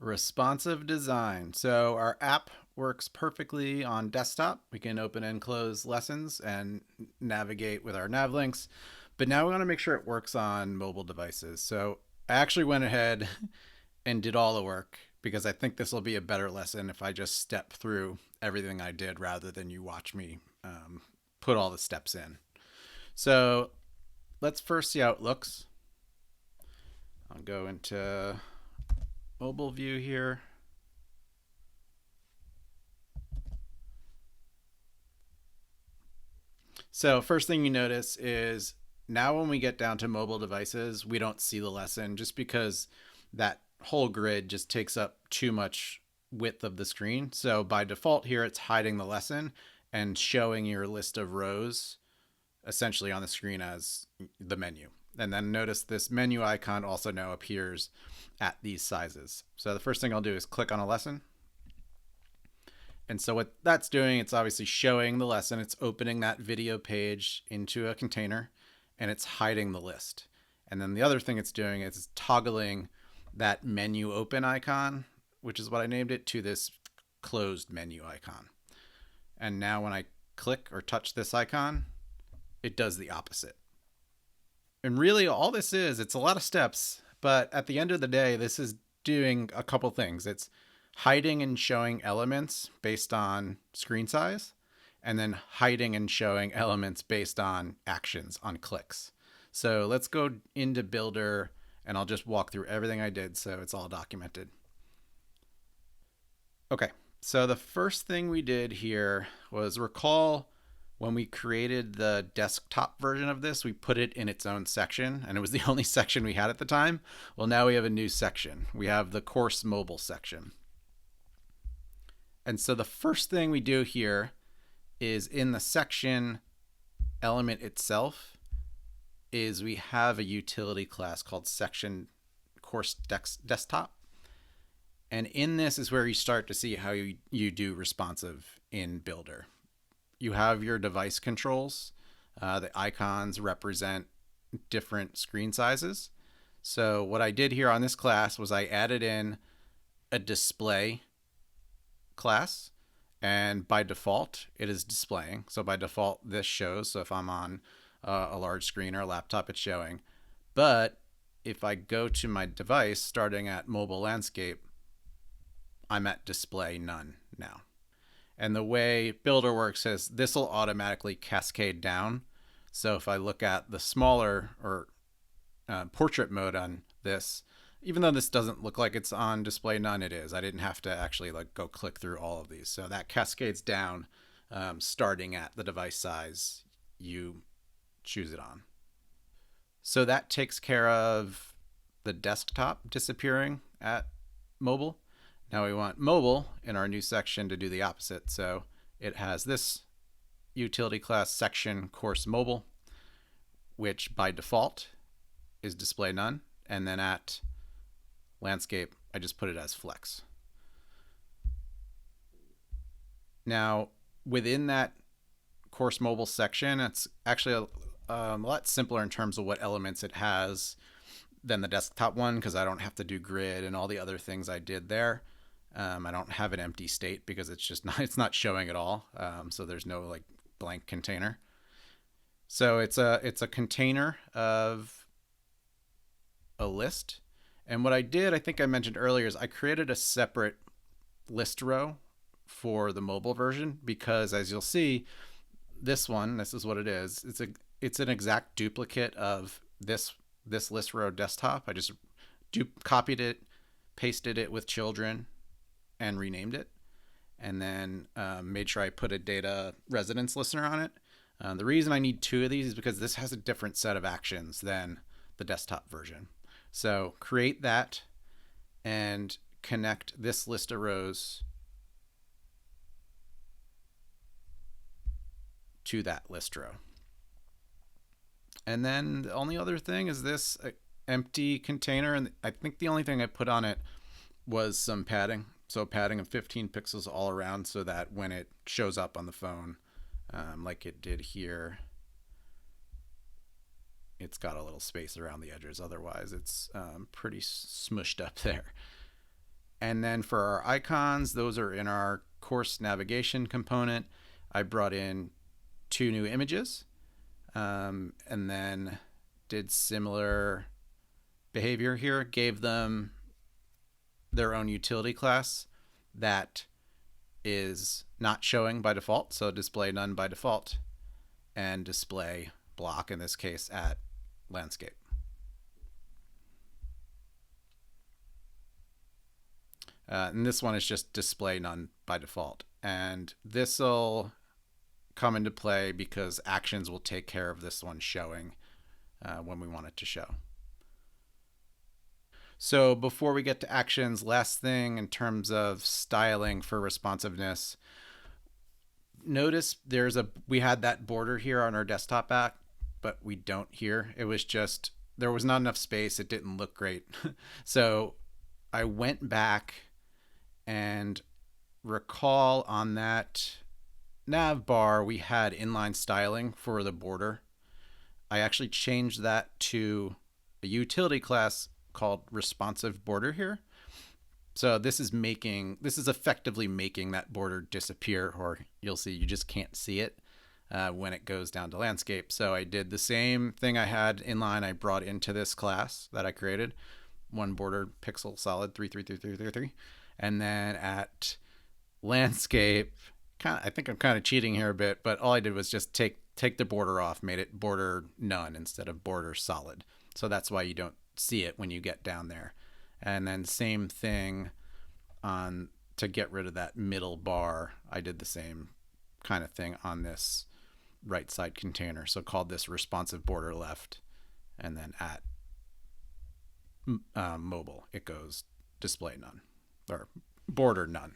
Responsive design. So our app works perfectly on desktop. We can open and close lessons and navigate with our nav links. But now we want to make sure it works on mobile devices. So I actually went ahead and did all the work because I think this will be a better lesson if I just step through everything I did rather than you watch me put all the steps in. So let's first see how it looks. I'll go into mobile view here. So first thing you notice is now when we get down to mobile devices, we don't see the lesson just because that whole grid just takes up too much width of the screen. So by default here, it's hiding the lesson and showing your list of rows essentially on the screen as the menu. And then notice this menu icon also now appears at these sizes. So the first thing I'll do is click on a lesson. And so what that's doing, it's obviously showing the lesson. It's opening that video page into a container and it's hiding the list. And then the other thing it's doing is it's toggling that menu open icon, which is what I named it, to this closed menu icon. And now when I click or touch this icon, it does the opposite. And really all this is, it's a lot of steps, but at the end of the day, this is doing a couple things. It's hiding and showing elements based on screen size, and then hiding and showing elements based on actions, on clicks. So let's go into Bildr and I'll just walk through everything I did so it's all documented. Okay, so the first thing we did here was recall when we created the desktop version of this, we put it in its own section, and it was the only section we had at the time. Well, now we have a new section. We have the course mobile section. And so the first thing we do here is in the section element itself is we have a utility class called section course desktop. And in this is where you start to see how you do responsive in Bildr. You have your device controls. The icons represent different screen sizes. So what I did here on this class was I added in a display class, and by default it is displaying. So by default this shows. So if I'm on a large screen or a laptop, it's showing. But if I go to my device starting at mobile landscape, I'm at display none now. And the way Bildr works is this will automatically cascade down. So if I look at the smaller or portrait mode on this, even though this doesn't look like it's on display none, it is. I didn't have to actually go click through all of these. So that cascades down starting at the device size you choose it on. So that takes care of the desktop disappearing at mobile. Now we want mobile in our new section to do the opposite. So it has this utility class section course mobile, which by default is display none. And then at landscape, I just put it as flex. Now within that course mobile section, it's actually a lot simpler in terms of what elements it has than the desktop one, because I don't have to do grid and all the other things I did there. I don't have an empty state because it's not showing at all. So there's no blank container. So it's a container of a list. And what I did, I think I mentioned earlier, is I created a separate list row for the mobile version because, as you'll see, this is what it is. It's an exact duplicate of this list row desktop. I just copied it, pasted it with children, and renamed it, and then made sure I put a data residence listener on it. The reason I need two of these is because this has a different set of actions than the desktop version. So create that and connect this list of rows to that list row. And then the only other thing is this empty container, and I think the only thing I put on it was some padding. So padding of 15 pixels all around so that when it shows up on the phone, like it did here, it's got a little space around the edges. Otherwise, it's pretty smushed up there. And then for our icons, those are in our course navigation component. I brought in 2 new images, and then did similar behavior here, gave them their own utility class that is not showing by default, so display none by default, and display block in this case at landscape. And this one is just display none by default. And this will come into play because actions will take care of this one showing when we want it to show. So before we get to actions, last thing in terms of styling for responsiveness, notice we had that border here on our desktop app, but we don't here. It was just, there was not enough space. It didn't look great. So I went back and recall on that nav bar, we had inline styling for the border. I actually changed that to a utility class called responsive border here. So this is effectively making that border disappear, or you'll see you just can't see it when it goes down to landscape. So I did the same thing I had inline. I brought into this class that I created, one border pixel solid 3333333, and then at landscape, I think I'm kind of cheating here a bit, but all I did was just take the border off, made it border none instead of border solid. So that's why you don't see it when you get down there. And then same thing to get rid of that middle bar. I did the same kind of thing on this right side container. So called this responsive border left, and then at mobile, it goes display none or border none.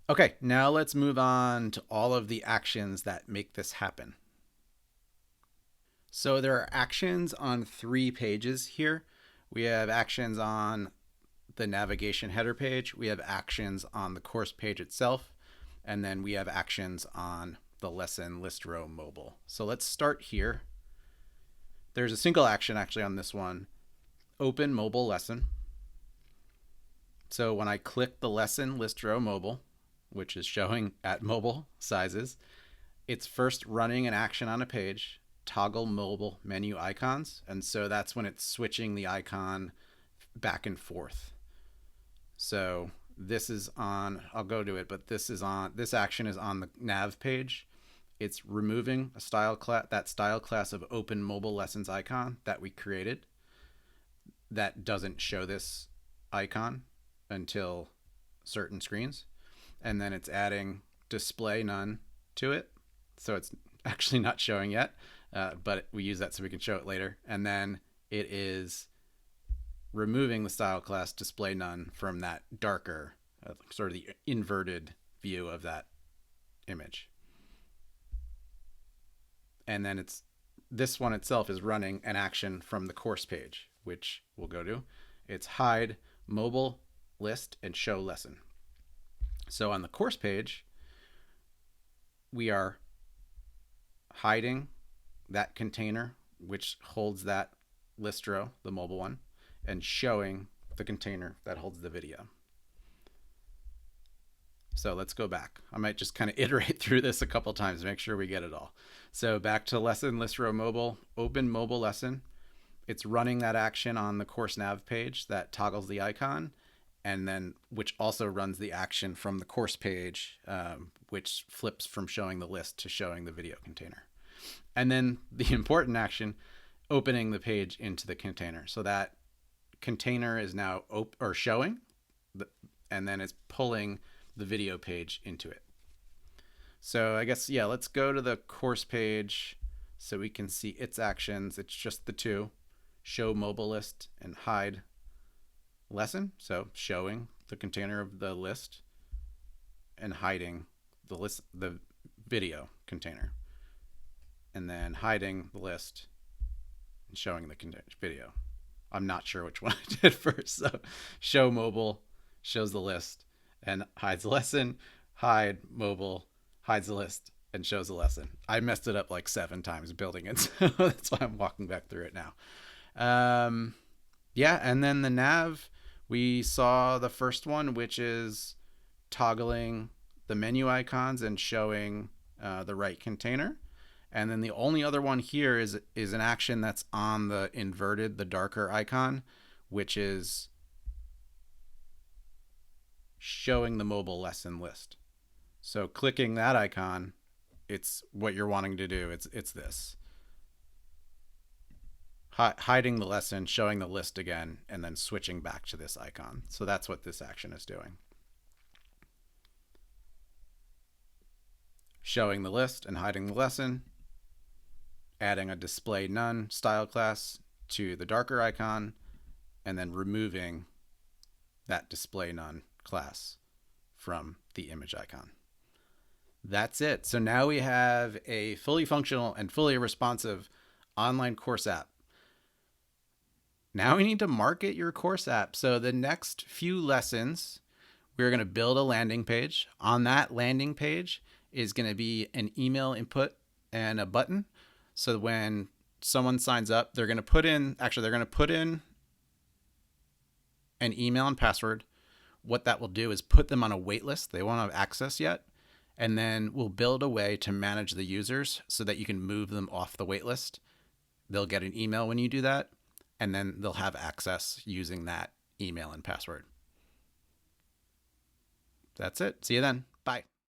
Okay, now let's move on to all of the actions that make this happen. So there are actions on 3 pages here. We have actions on the navigation header page. We have actions on the course page itself. And then we have actions on the lesson list row mobile. So let's start here. There's a single action actually on this one, open mobile lesson. So when I click the lesson list row mobile, which is showing at mobile sizes, it's first running an action on a page, toggle mobile menu icons. And so that's when it's switching the icon back and forth. So this is on, I'll go to it, but this action is on the nav page. It's removing that style class of open mobile lessons icon that we created that doesn't show this icon until certain screens. And then it's adding display none to it. So it's actually not showing yet, but we use that so we can show it later. And then it is removing the style class display none from that darker, sort of the inverted view of that image. And then this one itself is running an action from the course page, which we'll go to. It's hide mobile list and show lesson. So on the course page, we are hiding that container, which holds that list row, the mobile one, and showing the container that holds the video. So let's go back. I might just kind of iterate through this a couple times to make sure we get it all. So back to lesson list row mobile, open mobile lesson. It's running that action on the course nav page that toggles the icon, and then which also runs the action from the course page, which flips from showing the list to showing the video container. And then the important action, opening the page into the container. So that container is now showing, and then it's pulling the video page into it. So I guess, yeah, let's go to the course page so we can see its actions. It's just the 2, show mobile list and hide lesson. So showing the container of the list and hiding the video container, and then hiding the list and showing the video. I'm not sure which one I did first. So show mobile shows the list and hides the lesson, hide mobile hides the list and shows the lesson. I messed it up like 7 times building it, so that's why I'm walking back through it now. Yeah, and then the nav, We saw the first one, which is toggling the menu icons and showing the right container. And then the only other one here is an action that's on the inverted, the darker icon, which is showing the mobile lesson list. So clicking that icon, it's what you're wanting to do. It's this. Hiding the lesson, showing the list again, and then switching back to this icon. So that's what this action is doing. Showing the list and hiding the lesson, adding a display none style class to the darker icon, and then removing that display none class from the image icon. That's it. So now we have a fully functional and fully responsive online course app. Now we need to market your course app. So the next few lessons, we're going to build a landing page. On that landing page is going to be an email input and a button. So when someone signs up, they're going to put in an email and password. What that will do is put them on a wait list. They won't have access yet. And then we'll build a way to manage the users so that you can move them off the wait list. They'll get an email when you do that, and then they'll have access using that email and password. That's it. See you then. Bye.